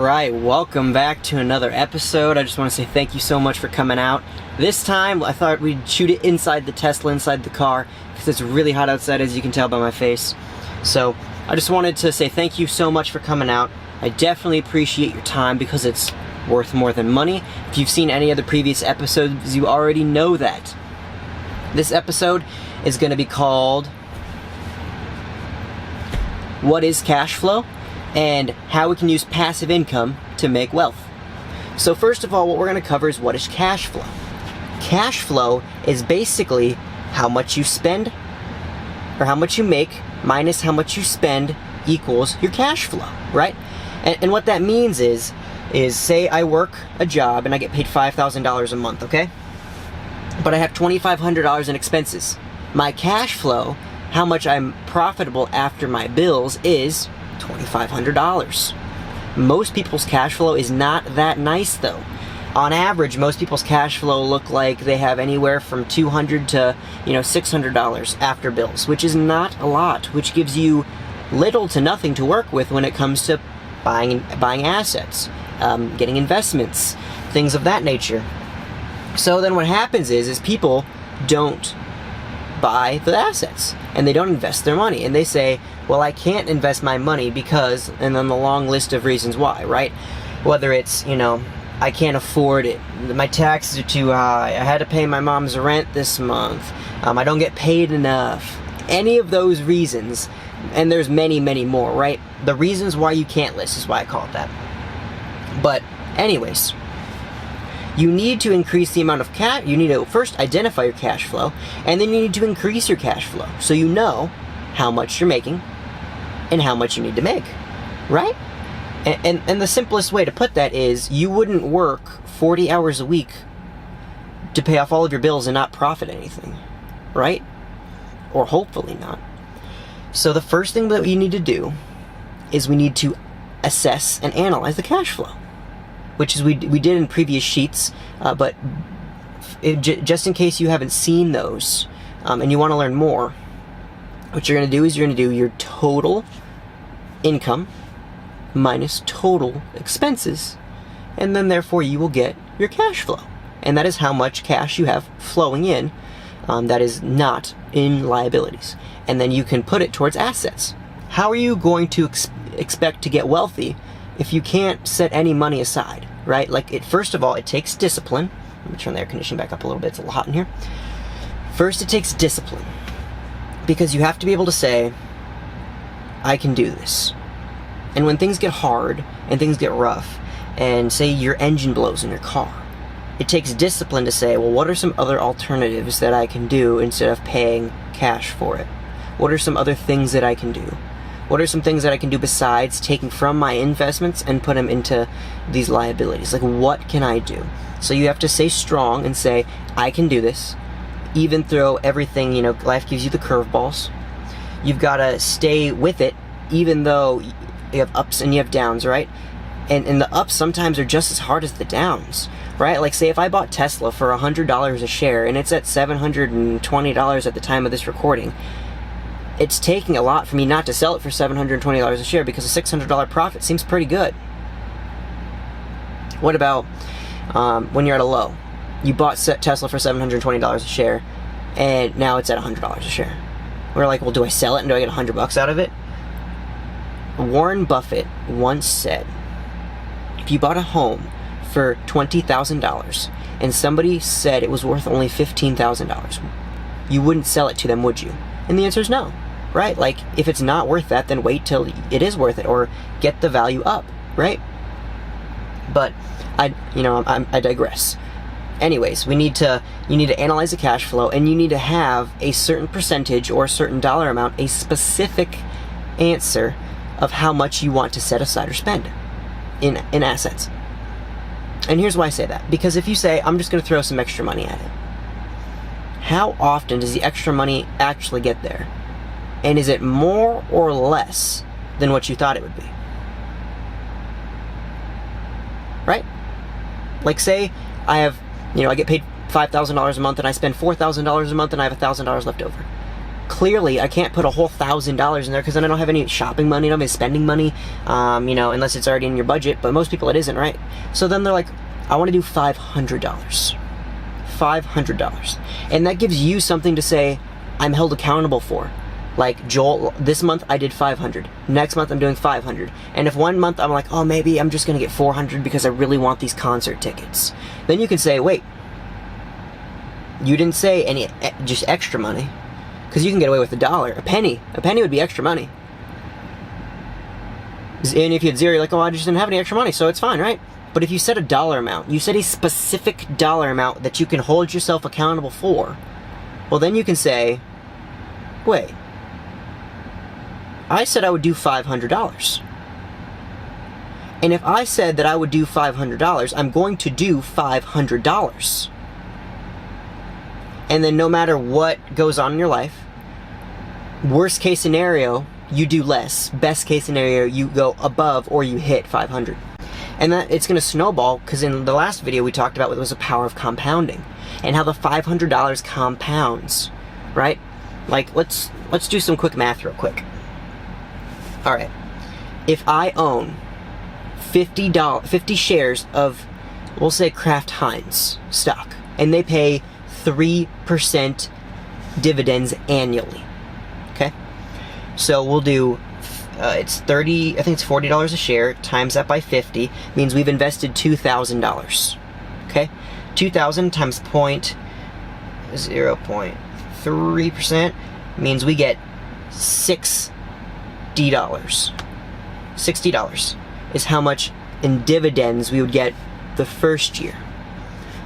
Right, welcome back to another episode. I just want to say thank you so much for coming out. This time, I thought we'd shoot it inside the Tesla, inside the car, because it's really hot outside, as you can tell by my face. So, I just wanted to say thank you so much for coming out. I definitely appreciate your time because it's worth more than money. If you've seen any of the previous episodes, you already know that. This episode is going to be called What is Cash Flow? And how we can use passive income to make wealth. So first of all, what we're going to cover is what is cash flow. Cash flow is basically how much you spend, or how much you make, minus how much you spend equals your cash flow, right? And what that means is say I work a job and I get paid $5,000 a month, okay? But I have $2,500 in expenses. My cash flow, how much I'm profitable after my bills, is $2,500. Most people's cash flow is not that nice though. On average, most people's cash flow look like they have anywhere from $200 to $600 after bills, which is not a lot, which gives you little to nothing to work with when it comes to buying assets, getting investments, things of that nature. So then what happens is people don't buy the assets and they don't invest their money, and they say, well, I can't invest my money because, and then the long list of reasons why, right? Whether it's, I can't afford it, my taxes are too high, I had to pay my mom's rent this month, I don't get paid enough, any of those reasons, and there's many, many more, right? The reasons why you can't list is why I call it that. But anyways, you need to increase the amount of cash. You need to first identify your cash flow, and then you need to increase your cash flow so you know how much you're making and how much you need to make, right? And the simplest way to put that is you wouldn't work 40 hours a week to pay off all of your bills and not profit anything, right? Or hopefully not. So the first thing that we need to do is we need to assess and analyze the cash flow, which is we did in previous sheets, but just in case you haven't seen those and you want to learn more, what you're going to do is you're going to do your total income minus total expenses, and then therefore you will get your cash flow. And that is how much cash you have flowing in that is not in liabilities. And then you can put it towards assets. How are you going to expect to get wealthy if you can't set any money aside, right? First of all, it takes discipline. Let me turn the air conditioning back up a little bit, it's a little hot in here. First, it takes discipline, because you have to be able to say, I can do this. And when things get hard and things get rough, and say your engine blows in your car, it takes discipline to say, well, what are some other alternatives that I can do instead of paying cash for it? What are some other things that I can do? What are some things that I can do besides taking from my investments and put them into these liabilities? What can I do? So you have to stay strong and say, I can do this. Even though everything, life gives you the curveballs. You've got to stay with it, even though you have ups and you have downs, right? And the ups sometimes are just as hard as the downs, right? Say if I bought Tesla for $100 a share and it's at $720 at the time of this recording, it's taking a lot for me not to sell it for $720 a share, because a $600 profit seems pretty good. What about when you're at a low? You bought Tesla for $720 a share, and now it's at $100 a share. We're like, well, do I sell it and do I get $100 out of it? Warren Buffett once said, if you bought a home for $20,000 and somebody said it was worth only $15,000, you wouldn't sell it to them, would you? And the answer is no, right? If it's not worth that, then wait till it is worth it, or get the value up, right? But I digress. Anyways, you need to analyze the cash flow, and you need to have a certain percentage or a certain dollar amount, a specific answer of how much you want to set aside or spend in assets. And here's why I say that. Because if you say, I'm just going to throw some extra money at it, how often does the extra money actually get there? And is it more or less than what you thought it would be? Right? Say I get paid $5,000 a month and I spend $4,000 a month and I have $1,000 left over. clearly I can't put a whole $1,000 in there because then I don't have any shopping money, I don't have any spending money, you know, unless it's already in your budget, but most people it isn't, right? So then they're like, I want to do $500. $500. And that gives you something to say, I'm held accountable for. Like, Joel, this month I did 500. Next month I'm doing 500. And if one month I'm like, oh, maybe I'm just going to get 400 because I really want these concert tickets. Then you can say, wait, you didn't say any just extra money. Because you can get away with $1. A penny would be extra money. And if you had zero, you're like, oh, I just didn't have any extra money, so it's fine, right? But if you set a dollar amount, you set a specific dollar amount that you can hold yourself accountable for, well, then you can say, wait, I said I would do $500. And if I said that I would do $500, I'm going to do $500. And then no matter what goes on in your life, worst case scenario, you do less. Best case scenario, you go above or you hit 500. And that it's going to snowball, because in the last video we talked about what was the power of compounding and how the $500 compounds, right? Like, let's do some quick math real quick. All right, if I own 50 shares of, we'll say, Kraft Heinz stock, and they pay 3% dividends annually, okay? So we'll do, it's $40 a share, times that by 50, means we've invested $2,000, okay? 2,000 times 0.3% means we get $60. $60 is how much in dividends we would get the first year.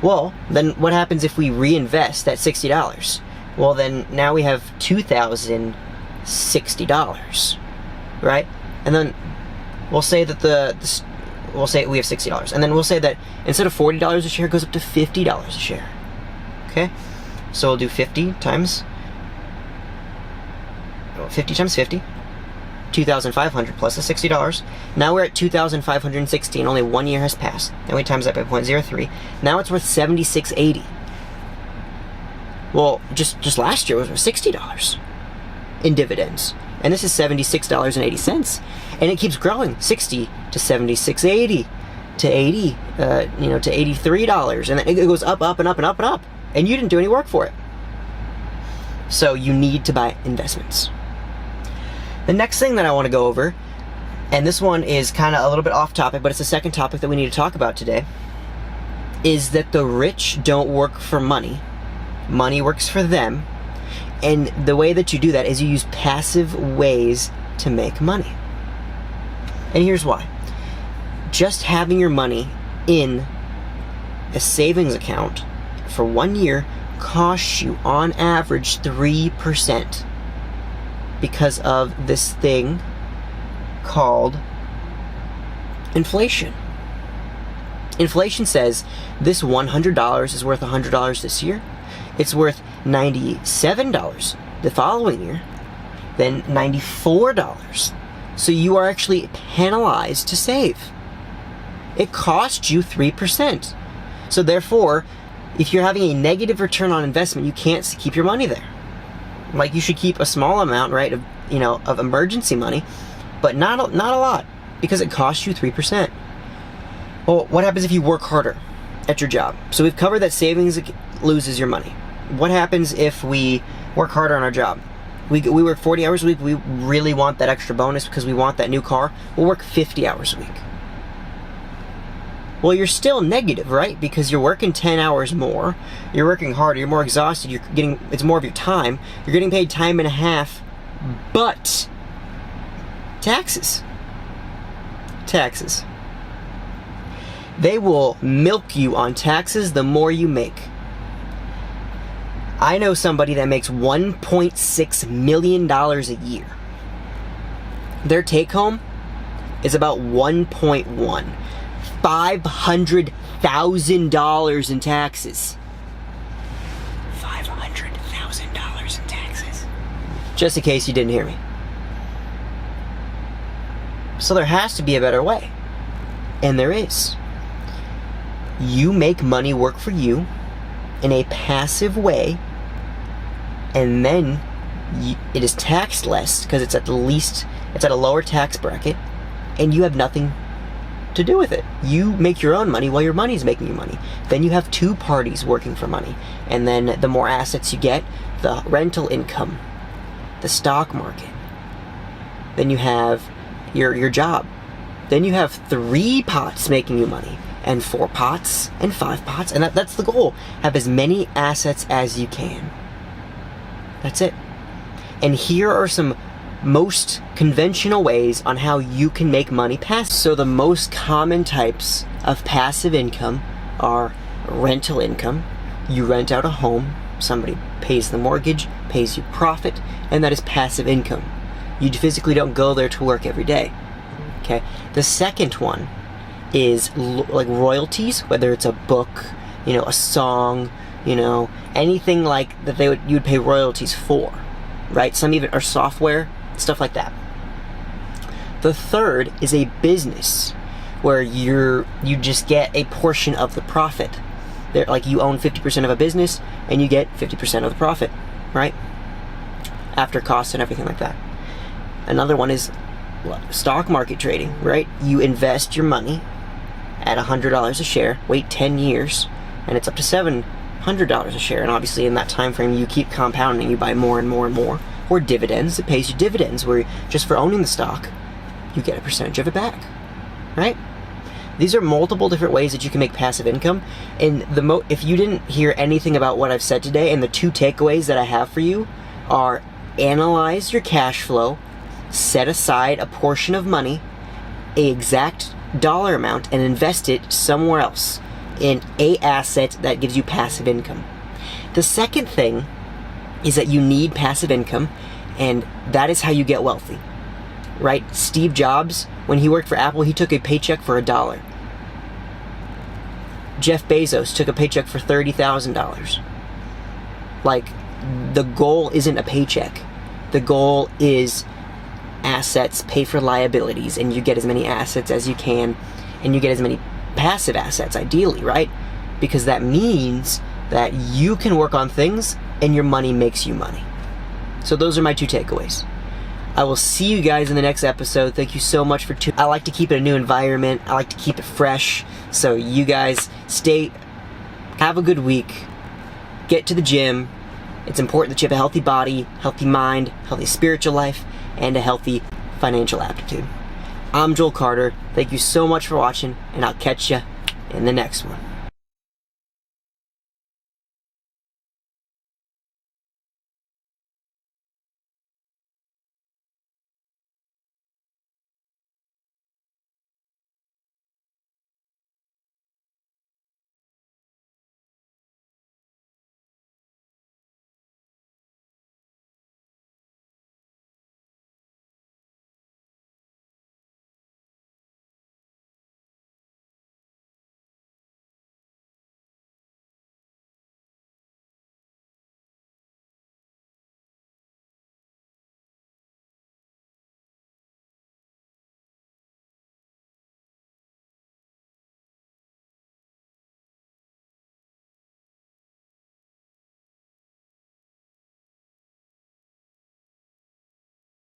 Well, then what happens if we reinvest that $60? Well, then now we have $2,060, right? And then we'll say that we'll say we have $60, and then we'll say that instead of $40 a share, it goes up to $50 a share. Okay, so we'll do 50 times 50, 2,500 plus the $60. Now we're at 2,516. Only 1 year has passed. Then we times that by 0.03. Now it's worth $76.80. Well, just last year it was worth $60 in dividends, and this is $76.80, and it keeps growing. 60 to 76.80 to 80, to $83, and then it goes up, up, and up, and up, and up. And you didn't do any work for it. So you need to buy investments. The next thing that I want to go over, and this one is kind of a little bit off topic, but it's the second topic that we need to talk about today, is that the rich don't work for money. Money works for them. And the way that you do that is you use passive ways to make money. And here's why. Just having your money in a savings account for 1 year costs you on average 3%. Because of this thing called inflation. Inflation says this $100 is worth $100 this year. It's worth $97 the following year, then $94. So you are actually penalized to save. It costs you 3%. So therefore, if you're having a negative return on investment, you can't keep your money there. Like, you should keep a small amount, right, of emergency money, but not a lot, because it costs you 3%. Well, what happens if you work harder at your job? So we've covered that savings loses your money. What happens if we work harder on our job? We work 40 hours a week. We really want that extra bonus because we want that new car. We'll work 50 hours a week. Well, you're still negative, right? Because you're working 10 hours more. You're working harder. You're more exhausted. It's more of your time. You're getting paid time and a half, but taxes. They will milk you on taxes the more you make. I know somebody that makes $1.6 million a year. Their take home is about 1.1. $500,000 in taxes. $500,000 in taxes. Just in case you didn't hear me. So there has to be a better way. And there is. You make money work for you in a passive way, and then it is taxed less because it's at a lower tax bracket, and you have nothing to do with it. You make your own money while your money's making you money. Then you have two parties working for money. And then the more assets you get, the rental income, the stock market. Then you have your job. Then you have 3 pots making you money, and 4 pots, and 5 pots, and that's the goal. Have as many assets as you can. That's it. And here are some most conventional ways on how you can make money passive. So the most common types of passive income are rental income. You rent out a home, somebody pays the mortgage, pays you profit, and that is passive income. You physically don't go there to work every day. Okay. The second one is like royalties, whether it's a book, a song, anything like that you would pay royalties for, right? Some even are software, stuff like that. The third is a business where you just get a portion of the profit. Like you own 50% of a business and you get 50% of the profit, right? After costs and everything like that. Another one is stock market trading, right? You invest your money at $100 a share, wait 10 years, and it's up to $700 a share. And obviously in that time frame, you keep compounding, you buy more and more and more. Or dividends, it pays you dividends, where just for owning the stock, you get a percentage of it back, right? These are multiple different ways that you can make passive income. And if you didn't hear anything about what I've said today, and the 2 takeaways that I have for you are: analyze your cash flow, set aside a portion of money, an exact dollar amount, and invest it somewhere else in a asset that gives you passive income. The second thing is that you need passive income, and that is how you get wealthy, right? Steve Jobs, when he worked for Apple, he took a paycheck for $1. Jeff Bezos took a paycheck for $30,000. Like, the goal isn't a paycheck. The goal is assets pay for liabilities, and you get as many assets as you can, and you get as many passive assets, ideally, right? Because that means that you can work on things and your money makes you money. So those are my 2 takeaways. I will see you guys in the next episode. Thank you so much for tuning. I like to keep it a new environment. I like to keep it fresh. So you guys have a good week. Get to the gym. It's important that you have a healthy body, healthy mind, healthy spiritual life, and a healthy financial aptitude. I'm Joel Carter. Thank you so much for watching, and I'll catch you in the next one.